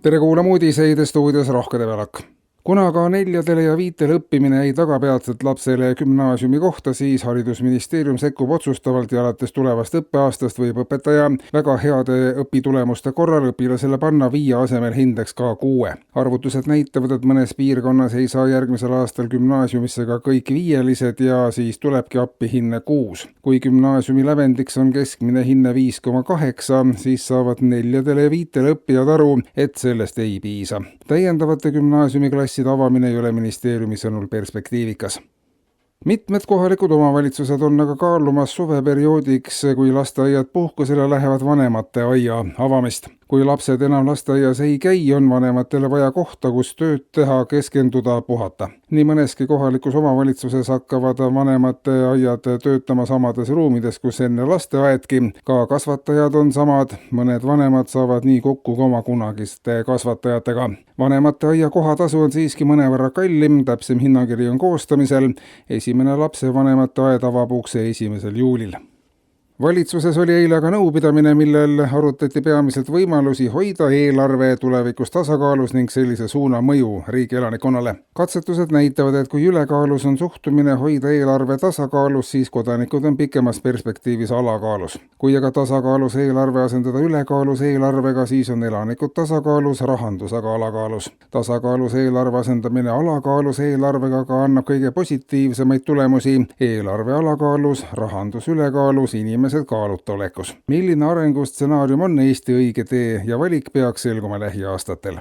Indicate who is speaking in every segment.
Speaker 1: Tere kuulama uudiseid stuudios Rohkede Velak. Kuna ka 4 ja 5 õppimine ei taga peatselt lapsele gümnaasiumi kohta, siis haridusministeerium sekkub otsustavalt ja alates tulevast õppeaastast võib õpetaja väga heade õpitulemuste korral õpilasele panna 5 asemel hindeks ka 6. Arvutused näitavad, et mõnes piirkonnas ei saa järgmisel aastal gümnaasiumisse ka kõik 5-lised ja siis tulebki appi hinne 6. Kui gümnaasiumi lävendiks on keskmine hinne 5,8, siis saavad 4 ja 5 õppijad aru, et sellest ei piisa. Täiendavate gümnaasiumiklasside avamine ei ole ministeeriumi sõnul perspektiivikas. Mitmed kohalikud omavalitsused on aga kaalumas suveperioodiks, kui lasteaiad puhkusele lähevad, vanemate aia avamist. Kui lapsed enam lasteaias ei käi, on vanematele vaja kohta, kus tööd teha, keskenduda, puhata. Nii mõneski kohalikus omavalitsuses hakkavad vanemate aiad töötama samades ruumides, kus enne lasteaedki. Ka kasvatajad on samad, mõned vanemad saavad nii kokku ka oma kunagiste kasvatajatega. Vanemate aia kohatasu on siiski mõnevõrra kallim, täpsem hinnakiri on koostamisel. Esimene lapsevanemate aed avab ukse 1. juulil. Valitsuses oli eile aga nõupidamine, millel arutati peamiselt võimalusi hoida eelarve tulevikus tasakaalus ning sellise suuna mõju riigi elanikkonnale. Katsetused näitavad, et kui ülekaalus on suhtumine hoida eelarve tasakaalus, siis kodanikud on pikemas perspektiivis alakaalus. Kui aga tasakaalus eelarve asendada ülekaalus eelarvega, siis on elanikud tasakaalus, rahandus aga alakaalus. Tasakaalus eelarve asendamine alakaalus eelarvega aga annab kõige positiivsemaid tulemusi. Eelarve alakaalus, rahandus ülekaalus, inimesed kaaluta olekus. Milline arengustsenaarium on Eesti õige tee ja valik peaks selguma lähiaastatel?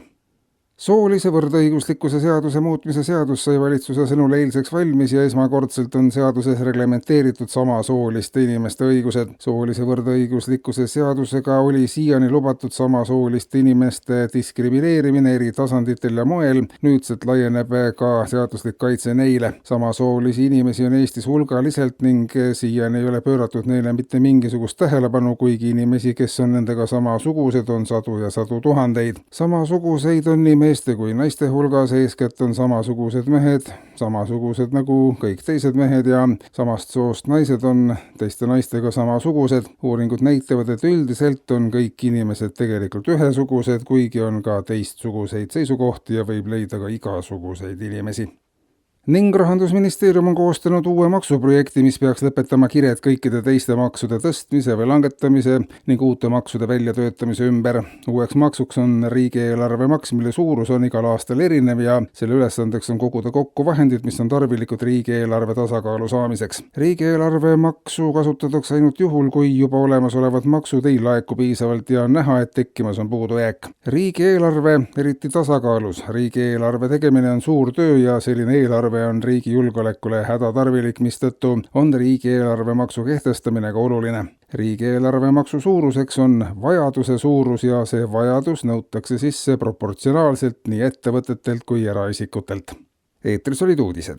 Speaker 1: Soolise võrdõiguslikkuse seaduse muutmise seadus sai valitsuse sõnul eilseks valmis ja esmakordselt on seaduses reglementeeritud samasooliste inimeste õigused. Soolise võrdõiguslikkuse seadusega oli siiani lubatud samasooliste inimeste diskrimineerimine eri tasanditel ja moel. Nüüdselt laieneb ka seaduslik kaitse neile. Samasoolisi inimesi on Eestis hulgaliselt ning siiani ei ole pööratud neile mitte mingisugust tähelepanu, kuigi inimesi, kes on nendega samasugused, on sadu ja sadu tuhandeid. Samasuguseid on nii meeste kui naiste hulgas, eeskätt on samasugused mehed, samasugused nagu kõik teised mehed ja samast soost naised on teiste naistega samasugused. Uuringud näitavad, et üldiselt on kõik inimesed tegelikult ühesugused, kuigi on ka teistsuguseid seisukohti ja võib leida ka igasuguseid inimesi. Ning Rahandusministeerium on koostanud uue maksuprojekti, mis peaks lõpetama kired kõikide teiste maksude tõstmise või langetamise ning uute maksude väljatöötamise ümber. Uueks maksuks on riigieelarve maks, mille suurus on igal aastal erinev ja selle ülesandeks on koguda kokku vahendid, mis on tarvilikud riigieelarve tasakaalu saamiseks. Riigieelarve maksu kasutatakse ainult juhul, kui juba olemasolevad maksud ei laeku piisavalt ja on näha, et tekkimas on puudujääk. Riigieelarve eriti tasakaalus. Riigieelarve tegemine on suur töö ja selline eelarve on riigi julgeolekule hädatarvilik, mistõttu on riigieelarve maksu kehtestamine ka oluline. Riigieelarve maksu suuruseks on vajaduse suurus ja see vajadus nõutakse sisse proportsionaalselt nii ettevõtetelt kui eraisikutelt. Eetris olid uudised.